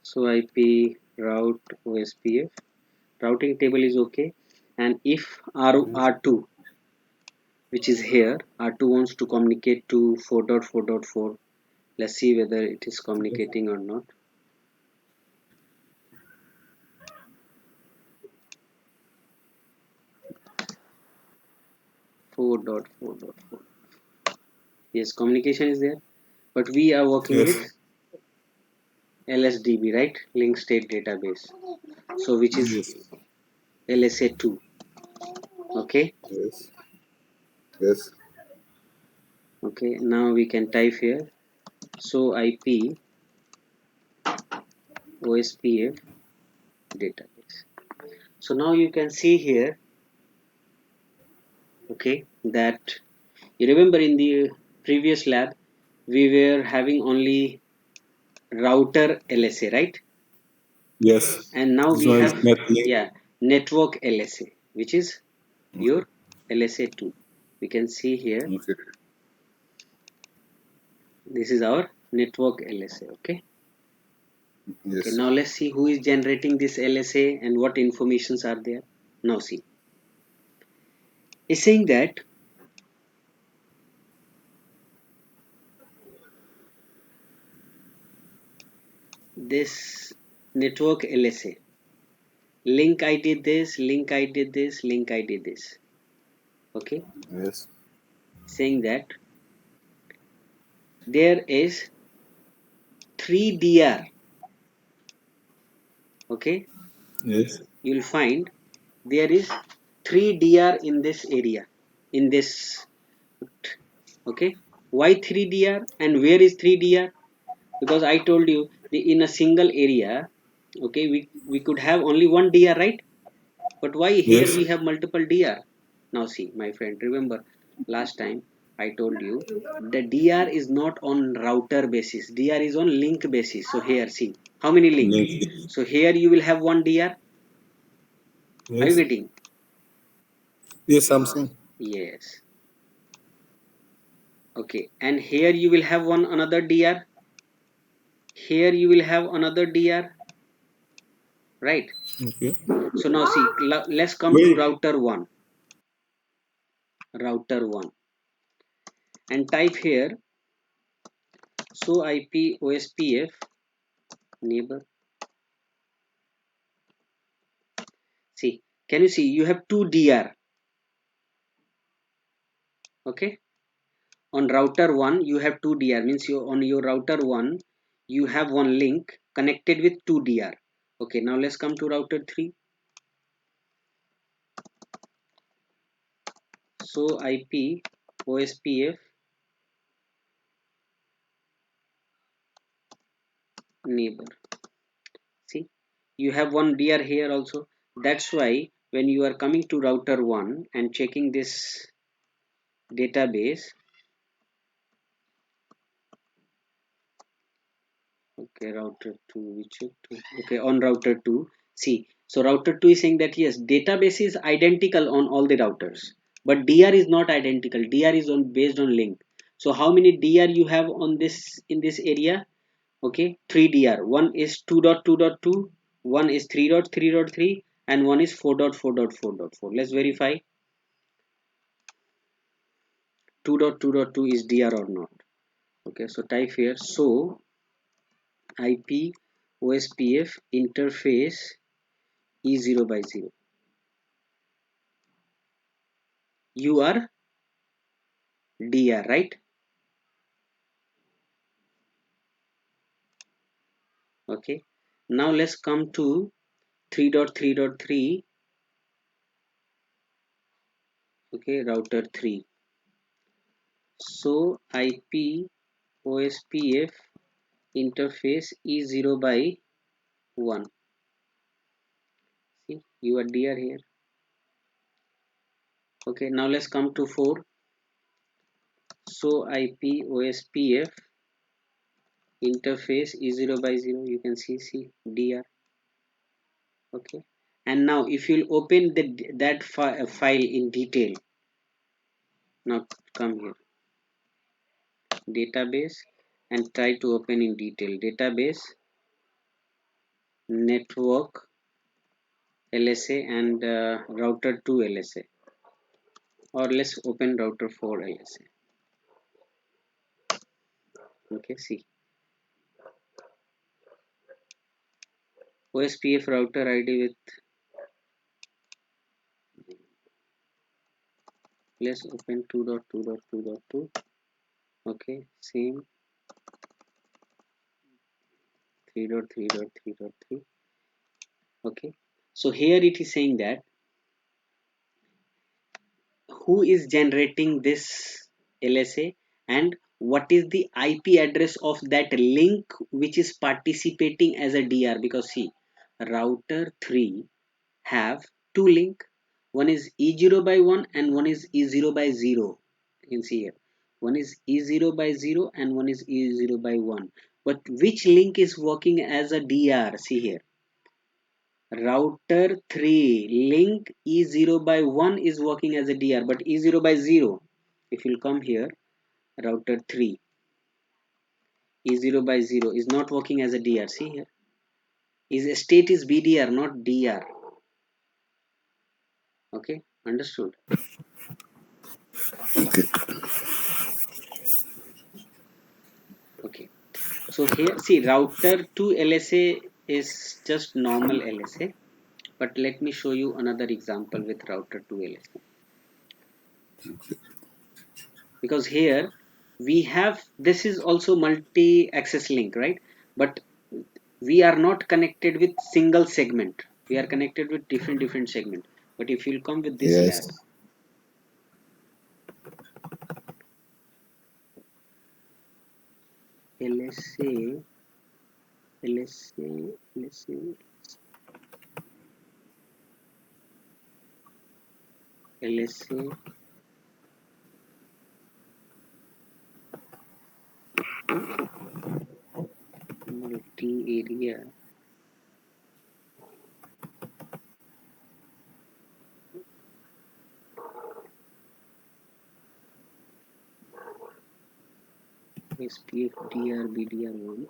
so IP route OSPF routing table is okay, and if R2, which is here, R2 wants to communicate to 4.4.4, let's see whether it is communicating or not. Four dot four dot four. Yes, communication is there, but we are working with LSDB, right? Link State Database. So which is LSA2. Okay. Yes. Yes. Okay. Now we can type here. So IP OSPF database. So now you can see here. Okay, that you remember in the previous lab we were having only router LSA, right? Yes. And now This we one is have, NetLink. yeah, network LSA, which is Okay. your LSA2. We can see here, Okay. this is our network LSA. Okay. Okay, Yes. now let's see who is generating this LSA and what informations are there. Now see, it's saying that this network LSA, link I did this, link I did this, link I did this. Okay, Yes. saying that there is 3 DR. Okay, Yes. you'll find there is 3 DR in this area, in this. Okay, why 3 DR and where is 3 DR? Because I told you in a single area, okay, we could have only one DR, right? But why here Yes. we have multiple DR? Now see, my friend, remember last time I told you the DR is not on router basis, DR is on link basis. So here see how many link. Link. So here you will have one DR. Are you Yes. getting? Yes, something. Yes. Okay, and here you will have one another DR. Here you will have another DR, right? Okay. So now see, let's come to Wait. router 1. Router 1 and type here so IP ospf neighbor. See, can you see you have two DR? Okay, on router 1 you have two DR, means you on your router 1 you have one link connected with two DR. Okay, now let's come to router 3. So IP ospf neighbor. See, you have one DR here also. That's why when you are coming to router 1 and checking this database, okay, router 2, we check 2. Okay, on router 2, see, so router 2 is saying that yes, database is identical on all the routers, but DR is not identical. DR is on based on link. So how many DR you have on this in this area? Okay, 3 DR. One is 2.2.2, one is 3.3.3, and one is 4.4.4.4. Let's verify 2.2.2 is DR or not. Okay, so type here so IP OSPF interface E0 by 0. You are DR, right? Okay. Now let's come to 3.3.3. Okay, router 3. So IP OSPF interface E0 by 1. See, you are DR here. Okay, now let's come to 4. So IP OSPF interface E0 by 0. You can see DR. Okay, and now if you'll open that file in detail, now come here, database, and try to open in detail database network LSA and router 2 LSA, or let's open router 4 LSA. Okay, see OSPF router ID with, let's open 2.2.2.2. okay, same 3.3.3.3. okay, so here it is saying that who is generating this LSA and what is the IP address of that link which is participating as a DR, because see, router 3 have two link, one is E0 by 1 and one is E0 by 0. You can see here one is E0 by 0 and one is E0 by 1. but which link is working as a DR? See here, router 3 link E0 by 1 is working as a DR, but E0 by 0, if you'll come here, router 3 E0 by 0 is not working as a DR. See here, is state is BDR, not DR. Okay, understood? Okay. Okay, so here see, router 2 LSA is just normal LSA, but let me show you another example with router 2 LSA, because here we have, this is also multi access link, right? But we are not connected with single segment, we are connected with different segment. But if you'll come with this lab, Yes. LSA LSA LSA LSA multi area SPF DR BDR1.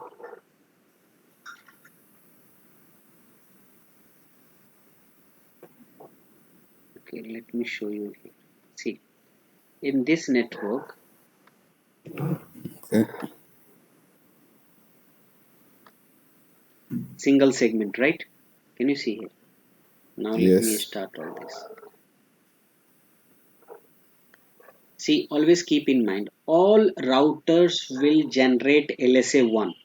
Okay, let me show you here. See, in this network, Okay. single segment, right? Can you see here? Now let me Yes. start all this. See, always keep in mind, all routers will generate LSA1,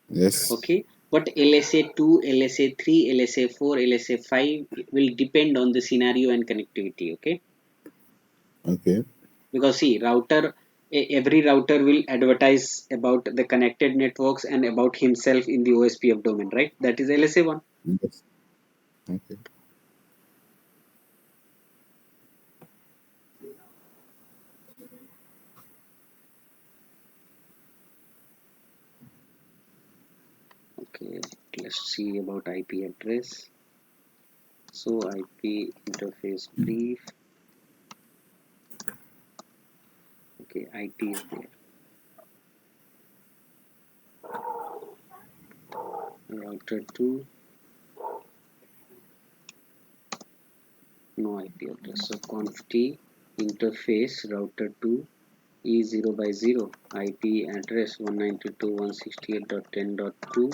Yes. okay? But LSA2, LSA3, LSA4, LSA5 will depend on the scenario and connectivity, okay? Okay. Because see, every router will advertise about the connected networks and about himself in the OSPF domain, right? That is LSA1. Yes. Okay. Okay, let's see about IP address. So IP interface brief. Okay, IP is there. Router 2, no IP address. So conft interface router 2 E0 by 0, IP address 192.168.10.2,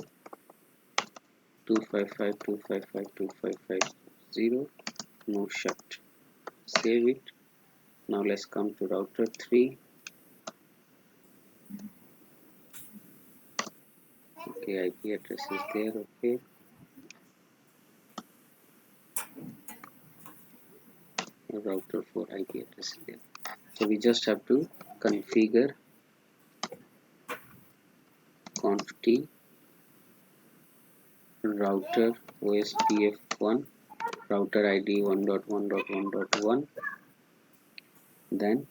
255.255.255.0, no shut. Save it. Now let's come to router 3. Okay, IP address is there. Okay, router 4 IP address is there. So we just have to configure conft router ospf1 router id 1.1.1.1, then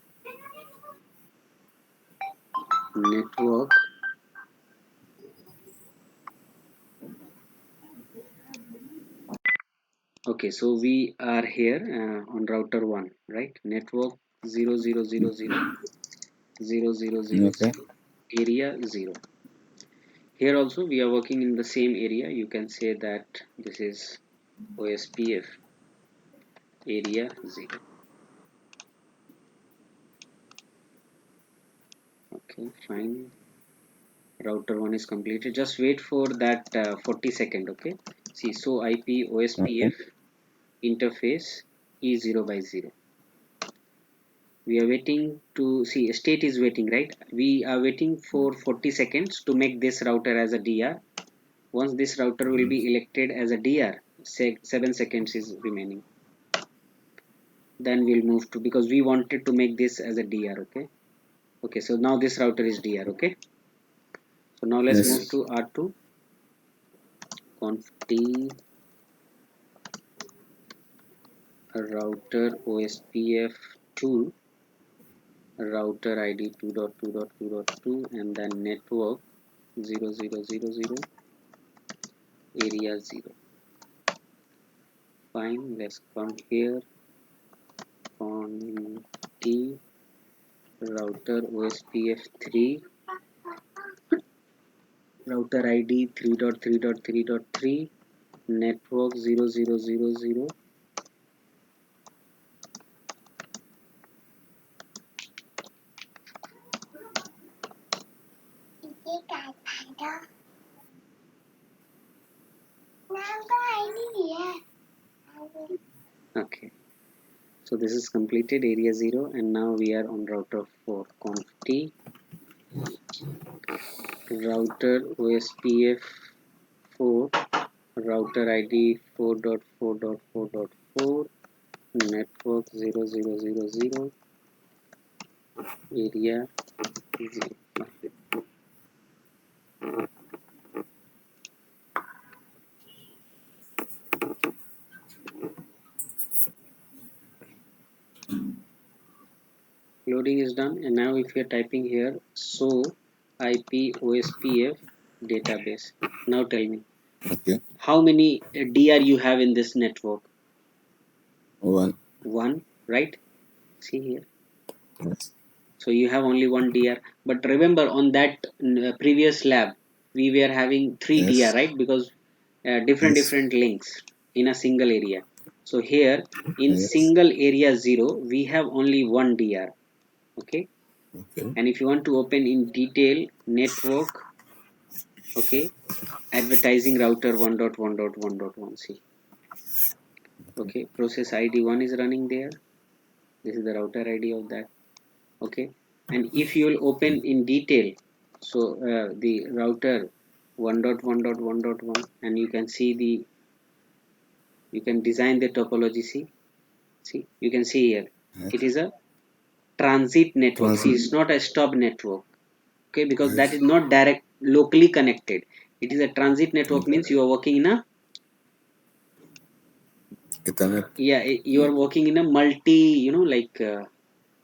network. Okay, so we are here on router 1, right? Network 0000 Okay. area 0. Here also we are working in the same area. You can say that this is OSPF area 0. Okay, fine. Router 1 is completed. Just wait for that 40 second. Okay, see, so IP Okay. OSPF interface E0 by 0. We are waiting to see, state is waiting, right? We are waiting for 40 seconds to make this router as a DR. Once this router will be elected as a DR, 7 seconds is remaining. Then we'll move to, because we wanted to make this as a DR. Okay, okay, so now this router is DR. Okay, so now let's move Yes. to R2. Conft router OSPF2 router ID 2.2.2.2 and then network 0 0 0 0 area 0. Fine, let's come here on T router ospf 3 router id 3.3.3.3 network 0 0 0 0 okay. So this is completed area 0, and now we are on router 4 conf t router ospf 4 router id 4.4.4.4 network 0 0 0 0 area 0. Loading is done, and now if you are typing here so ip ospf database, now tell me Okay. how many dr you have in this network. One. One, right? See here. Yes. So you have only one dr, but remember on that previous lab we were having three dr, Yes. right? Because different Yes. different links in a single area. So here in Yes. single area 0 we have only one dr. Okay, Okay. and if you want to open in detail network, okay, advertising router 1.1.1.1, see, okay, process id 1 is running there. This is the router id of that. Okay, and if you will open in detail, so the router 1.1.1.1, and you can see the, you can design the topology. See, you can see here it Yes. is a transit network. See, Transit. it's not a stub network. Okay, because that Yes. is not direct locally connected. It is a transit network, Okay. means you are working in a, Ethernet. yeah, you are working in a multi, like And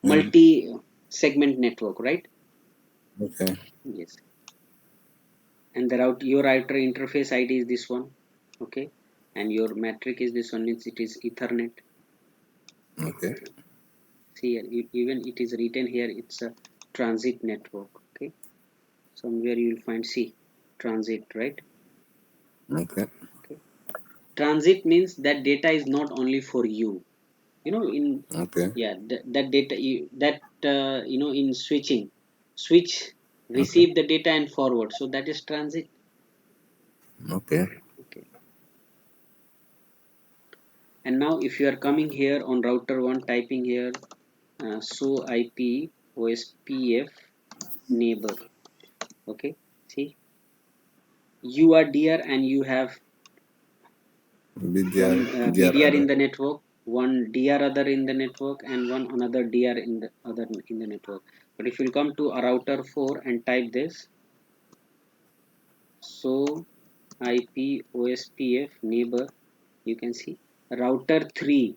multi segment network, right? okay. Yes, and the route, your router interface id is this one. Okay, and your metric is this one, means it is ethernet. Okay. Okay, see here, even it is written here, it's a transit network. Okay, somewhere you will find, see, transit, right? Okay. Okay, transit means that data is not only for you, in, Okay. yeah, that data that in switch Okay. receive the data and forward, so that is transit. Okay. Okay, and now if you are coming here on router 1, typing here so ip ospf neighbor. Okay, see, you are dr and you have BDR. one DR bdr in other. the network, one dr other in the network, and one another dr in the other in the network. But if you come to a router 4 and type this so ip ospf neighbor, you can see router 3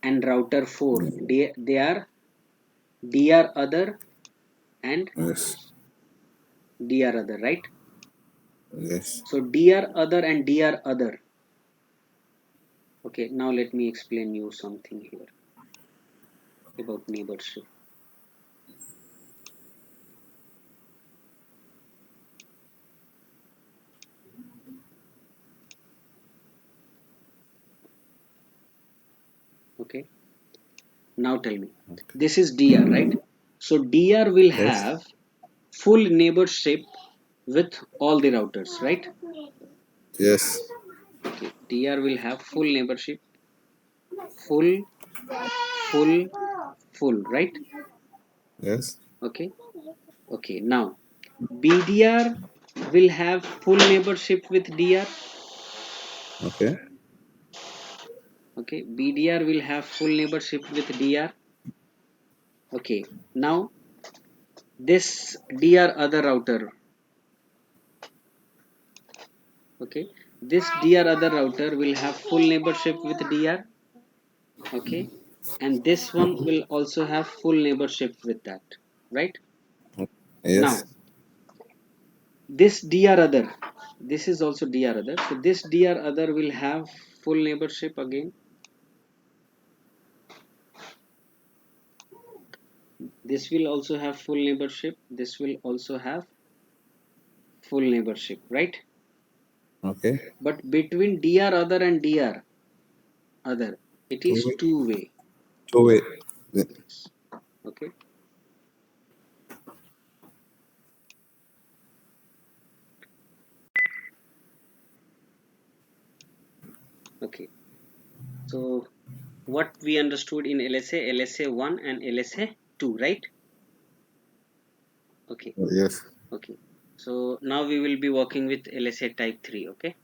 and router 4, they are dr other and Yes. dr other, right? Yes. So dr other and dr other. Okay, now let me explain you something here about neighborship. Okay, now tell me, Okay. this is dr, right? So dr will Yes. have full neighborship with all the routers, right? Yes. Okay, dr will have full neighborship, full, full, full, right? Yes. Okay, okay, now bdr will have full neighborship with dr. Okay. Okay, bdr will have full neighborship with dr. Okay, now this dr other router, okay, this dr other router will have full neighborship with dr. Okay, and this one will also have full neighborship with that, right? Yes. Now this dr other, this is also dr other, so this dr other will have full neighborship again. This will also have full neighborship, this will also have full neighborship, right? Okay. But between dr other and dr other, it Two is way. two way. Two way. Okay, okay. So what we understood in LSA, LSA 1 and LSA 2, right? Okay, Yes. okay. So now we will be working with LSA type 3, okay?